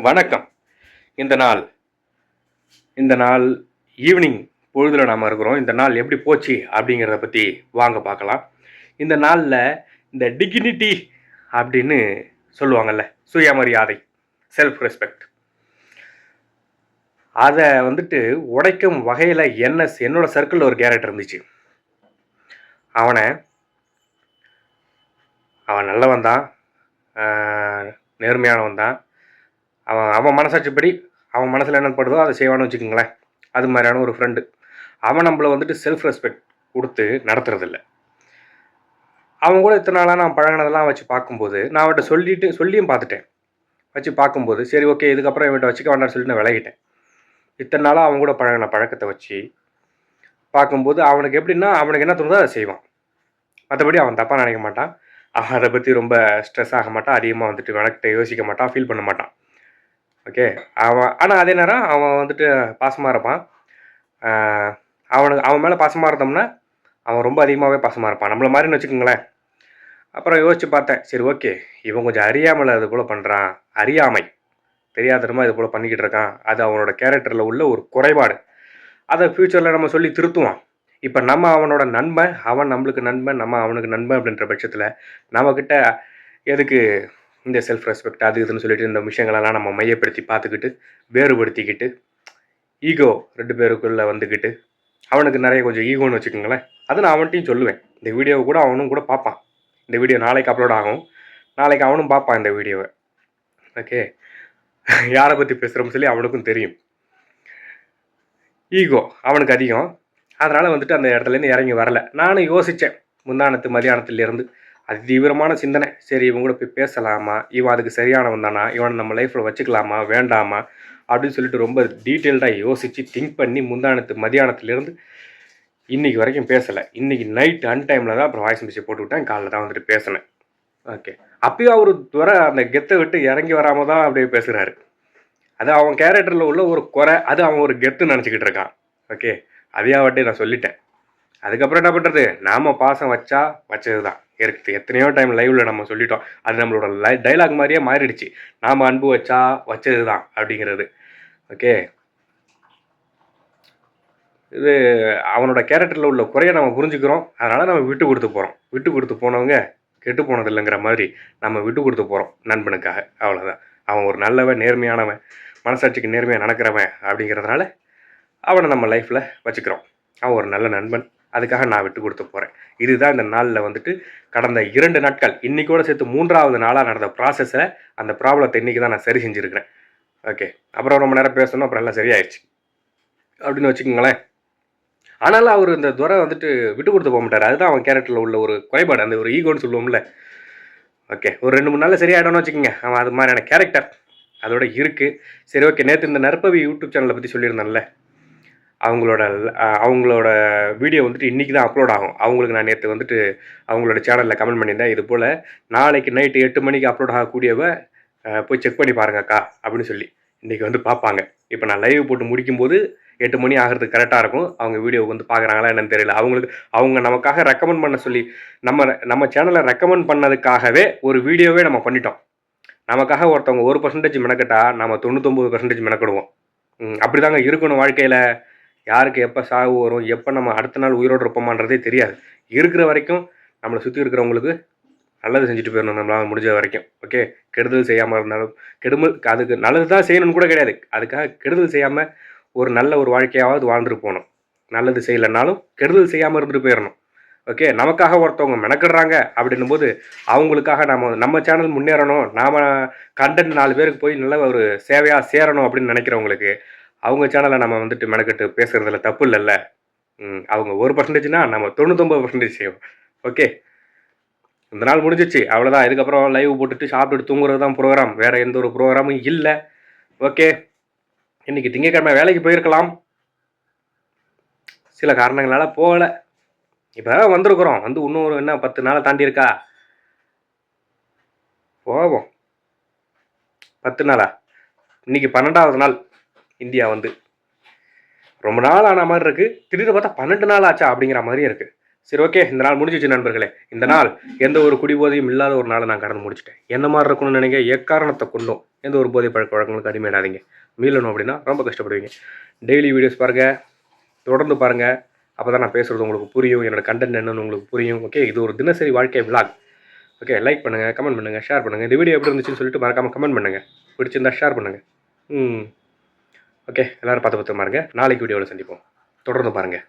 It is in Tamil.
வணக்கம். இந்த நாள் இந்த நாள் ஈவினிங் பொழுதுல நாம இருக்கிறோம். இந்த நாள் எப்படி போச்சு அப்படிங்கிறத பத்தி வாங்க பார்க்கலாம். இந்த நாள்ல இந்த டிக்னிட்டி அப்படின்னு சொல்லுவாங்கல்ல, சுயமரியாதை, செல்ஃப் ரெஸ்பெக்ட். அதை வந்துட்டு உடைக்கும் வகையில் என்னோட சர்க்கிளில் ஒரு கேரக்டர் இருந்துச்சு. அவன் நல்லவன் தான், நேர்மையானவன் தான். அவன் மனசாட்சிப்படி அவன் மனசில் என்ன படுதோ அதை செய்வான்னு வச்சுக்கோங்களேன். அது மாதிரியான ஒரு ஃப்ரெண்டு. அவன் நம்மளை வந்துட்டு செல்ஃப் ரெஸ்பெக்ட் கொடுத்து நடத்துறதில்ல. அவன் கூட இத்தனை நாளாக நான் பழகினதெல்லாம் வச்சு பார்க்கும்போது, நான் அவன்கிட்ட சொல்லியும் பார்த்துட்டேன். வச்சு பார்க்கும்போது சரி ஓகே, இதுக்கப்புறம் இவன்கிட்ட வச்சுக்க வேண்டாம்னு சொல்லிட்டு நான் விலகிட்டேன். இத்தனை நாளாக அவன் கூட பழகின பழக்கத்தை வச்சு பார்க்கும்போது அவனுக்கு எப்படின்னா, அவனுக்கு என்ன தோணுதோ அதை செய்வான். மற்றபடி அவன் தப்பாக நினைக்க மாட்டான். அவன் அதை பற்றி ரொம்ப ஸ்ட்ரெஸ் ஆக மாட்டான். அதிகமாக வந்துட்டு வழக்கிட்ட யோசிக்க மாட்டான், ஃபீல் பண்ண மாட்டான். ஓகே. ஆனால் அதே நேரம் அவன் வந்துட்டு பாசமாக இருப்பான். அவன் மேலே பாசமாக இருந்தோம்னா அவன் ரொம்ப அதிகமாகவே பாசமாக இருப்பான், நம்மளை மாதிரின்னு வச்சுக்கோங்களேன். அப்புறம் யோசித்து பார்த்தேன், சரி ஓகே, இவன் கொஞ்சம் அறியாமல் அது போல் பண்ணுறான். அறியாமை, தெரியாதனமாக இது போல் பண்ணிக்கிட்டு இருக்கான். அது அவனோட கேரக்டரில் உள்ள ஒரு குறைபாடு. அதை ஃப்யூச்சரில் நம்ம சொல்லி திருத்துவான். இப்போ நம்ம அவனோட நண்பன், அவன் நம்மளுக்கு நண்பன், நம்ம அவனுக்கு நண்பன் அப்படின்ற பட்சத்தில் நம்மக்கிட்ட எதுக்கு இந்த செல்ஃப் ரெஸ்பெக்ட் அது இதுன்னு சொல்லிட்டு இந்த விஷயங்களெல்லாம் நம்ம மையப்படுத்தி பார்த்துக்கிட்டு வேறுபடுத்திக்கிட்டு ஈகோ 2 பேருக்குள்ளே வந்துக்கிட்டு, அவனுக்கு நிறைய கொஞ்சம் ஈகோன்னு வச்சுக்கோங்களேன். அதை நான் அவன்கிட்டையும் சொல்லுவேன். இந்த வீடியோவை கூட அவனும் கூட பார்ப்பான். இந்த வீடியோ நாளைக்கு அப்லோட் ஆகும். நாளைக்கு அவனும் பார்ப்பான் இந்த வீடியோவை. ஓகே, யாரை பற்றி பேசுகிறோம்னு சொல்லி அவனுக்கும் தெரியும். ஈகோ அவனுக்கு அதிகம். அதனால் வந்துட்டு அந்த இடத்துலேருந்து இறங்கி வரலை. நானும் யோசித்தேன் முந்தானத்து மதியானத்துலேருந்து. அது தீவிரமான சிந்தனை. சரி, இவன் கூட போய் பேசலாமா, இவன் அதுக்கு சரியானவன் தானா, இவனை நம்ம லைஃப்பில் வச்சுக்கலாமா வேண்டாமா அப்படின்னு சொல்லிட்டு ரொம்ப டீட்டெயில்டாக யோசித்து திங்க் பண்ணி மதியானத்துலேருந்து இன்றைக்கி வரைக்கும் பேசலை. இன்றைக்கி நைட் அன்டைமில் தான் அப்புறம் வாய்ஸ் மெசேஜ் போட்டு விட்டேன். காலைல தான் வந்துட்டு பேசினேன். ஓகே, அப்பயும் அவர் அந்த கெத்தை விட்டு இறங்கி வராமல் தான் அப்படியே பேசுகிறாரு. அது அவன் கேரக்டரில் உள்ள ஒரு குறை. அது அவன் ஒரு கெத்துன்னு நினச்சிக்கிட்டு இருக்கான். ஓகே, அதையே அவட்டே நான் சொல்லிட்டேன். அதுக்கப்புறம் என்ன பண்ணுறது, நாம் பாசம் வச்சது தான் இருக்குது. எத்தனையோ டைம் லைவில் நம்ம சொல்லிட்டோம். அது நம்மளோட டைலாக் மாதிரியே மாறிடுச்சு. நாம் அன்பு வச்சது தான் அப்படிங்கிறது. ஓகே, இது அவனோட கேரக்டரில் உள்ள குறையை நம்ம புரிஞ்சுக்கிறோம். அதனால் நம்ம விட்டு கொடுத்து போனவங்க கெட்டு போனது இல்லைங்கிற மாதிரி நம்ம விட்டு கொடுத்து போகிறோம் நண்பனுக்காக. அவ்வளோதான். அவன் ஒரு நல்லவன், நேர்மையானவன், மனசாட்சிக்கு நேர்மையாக நடக்கிறவன் அப்படிங்கிறதுனால அவனை நம்ம லைஃப்பில் வச்சுக்கிறோம். அவன் ஒரு நல்ல நண்பன். அதுக்காக நான் விட்டு கொடுத்து போகிறேன். இதுதான் இந்த நாளில் வந்துட்டு கடந்த 2 நாட்கள், இன்றைக்கோடு சேர்த்து 3ஆவது நாளாக நடந்த ப்ராசஸில் அந்த ப்ராப்ளத்தை இன்றைக்கி தான் நான் சரி செஞ்சுருக்கிறேன். ஓகே, அப்புறம் ரொம்ப நேரம் பேசணும், அப்புறம் எல்லாம் சரியாயிடுச்சு அப்படின்னு வச்சுக்கோங்களேன். ஆனாலும் அவர் இந்த துறை வந்துட்டு விட்டு கொடுத்து போக மாட்டார். அதுதான் அவன் கேரக்டரில் உள்ள ஒரு குறைபாடு, அந்த ஒரு ஈகோன்னு சொல்லுவோம்ல. ஓகே, ஒரு 2-3 நாளில் சரியாயிடணும்னு வச்சுக்கோங்க. அவன் அது மாதிரியான கேரக்டர் அதோட இருக்குது. சரி ஓகே, நேற்று இந்த நற்பவி யூடியூப் சேனலை பற்றி சொல்லியிருந்தேன்ல, அவங்களோட வீடியோ வந்துட்டு இன்றைக்கி தான் அப்லோட் ஆகும். அவங்களுக்கு நான் நேற்று வந்துட்டு அவங்களோட சேனலில் கமெண்ட் பண்ணியிருந்தேன், இது போல் நாளைக்கு நைட்டு 8 மணிக்கு அப்லோட் ஆகக்கூடியவ போய் செக் பண்ணி பாருங்கக்கா அப்படின்னு சொல்லி. இன்றைக்கி வந்து பார்ப்பாங்க. இப்போ நான் லைவ் போட்டு முடிக்கும்போது 8 மணி ஆகிறதுக்கு கரெக்டாக இருக்கும். அவங்க வீடியோ வந்து பார்க்குறாங்களா என்னன்னு தெரியல. அவங்க நமக்காக ரெக்கமெண்ட் பண்ண சொல்லி நம்ம சேனலை ரெக்கமெண்ட் பண்ணதுக்காகவே ஒரு வீடியோவே நம்ம பண்ணிட்டோம். நமக்காக ஒருத்தவங்க 1% மெனக்கட்டா நம்ம 99% மெனக்கிடுவோம். அப்படி தாங்க இருக்கணும் வாழ்க்கையில். யாருக்கு எப்போ சாவு வரும், எப்போ நம்ம அடுத்த நாள் உயிரோடு இருப்போமான்றதே தெரியாது. இருக்கிற வரைக்கும் நம்மளை சுற்றி இருக்கிறவங்களுக்கு நல்லது செஞ்சுட்டு போயிடணும் நம்மளால் முடிஞ்ச வரைக்கும். ஓகே, கெடுதல் செய்யாமல் இருந்தாலும் அதுக்கு நல்லது தான் செய்யணும்னு கூட கிடையாது. அதுக்காக கெடுதல் செய்யாமல் ஒரு நல்ல ஒரு வாழ்க்கையாவது வாழ்ந்துட்டு போகணும். நல்லது செய்யலைன்னாலும் கெடுதல் செய்யாமல் இருந்துட்டு போயிடணும். ஓகே, நமக்காக ஒருத்தவங்க மெனக்கிடுறாங்க அப்படின்னும் போது அவங்களுக்காக நம்ம சேனல் முன்னேறணும், நாம் கண்டென்ட் 4 பேருக்கு போய் நல்ல ஒரு சேவையாக சேரணும் அப்படின்னு நினைக்கிறவங்களுக்கு அவங்க சேனலை நம்ம வந்துட்டு மெனக்கட்டு பேசுகிறதுல தப்பு இல்லைல்ல. அவங்க 1%னா நம்ம 99% செய்வோம். ஓகே, இந்த நாள் முடிஞ்சிச்சு, அவ்வளோதான். இதுக்கப்புறம் லைவ் போட்டுட்டு சாப்பிட்டுட்டு தூங்குறது தான் ப்ரோக்ராம். வேறு எந்த ஒரு ப்ரோக்ராமும் இல்லை. ஓகே, இன்றைக்கி திங்கட்கிழமை வேலைக்கு போயிருக்கலாம், சில காரணங்களால் போகலை. இப்போ வந்திருக்கிறோம், வந்து இன்னும் என்ன 10 நாளை தாண்டி இருக்கா, போவோம். 10 நாளா? இன்றைக்கி 12வது நாள் இந்தியா வந்து. ரொம்ப நாள் ஆன மாதிரி இருக்குது. திடீர்னு பார்த்தா 12 நாள் ஆச்சா அப்படிங்கிற மாதிரி இருக்குது. சரி, ஓகே. இந்த நாள் முடிஞ்சிச்சு நண்பர்களே. இந்த நாள் எந்த ஒரு குடிபோதையும் இல்லாத ஒரு நாளை நான் கடந்து முடிச்சிட்டேன். என்ன மாதிரி இருக்கணும்னு நினைங்க, எக்காரணத்தை கொண்டும் எந்த ஒரு போதை பழக்க வழக்கங்களுக்கு அடிமையிடாதீங்க. மீளணும் அப்படின்னா ரொம்ப கஷ்டப்படுவீங்க. டெய்லி வீடியோஸ் பாருங்கள், தொடர்ந்து பாருங்கள். அப்போ தான் நான் பேசுகிறது உங்களுக்கு புரியும், என்னோட கண்டென்ட் என்னன்னு உங்களுக்கு புரியும். ஓகே, இது ஒரு தினசரி வாழ்க்கை விளாக். ஓகே, லைக் பண்ணுங்கள், கமெண்ட் பண்ணுங்கள், ஷேர் பண்ணுங்கள். இந்த வீடியோ எப்படி இருந்துச்சுன்னு சொல்லிட்டு மறக்காமல் கமெண்ட் பண்ணுங்கள். பிடிச்சிருந்தா ஷேர் பண்ணுங்கள். ஓகே, எல்லோரும் பார்த்து பாருங்கள். நாளைக்கு வீடியோவில் சந்திப்போம். தொடர்ந்து பாருங்கள்.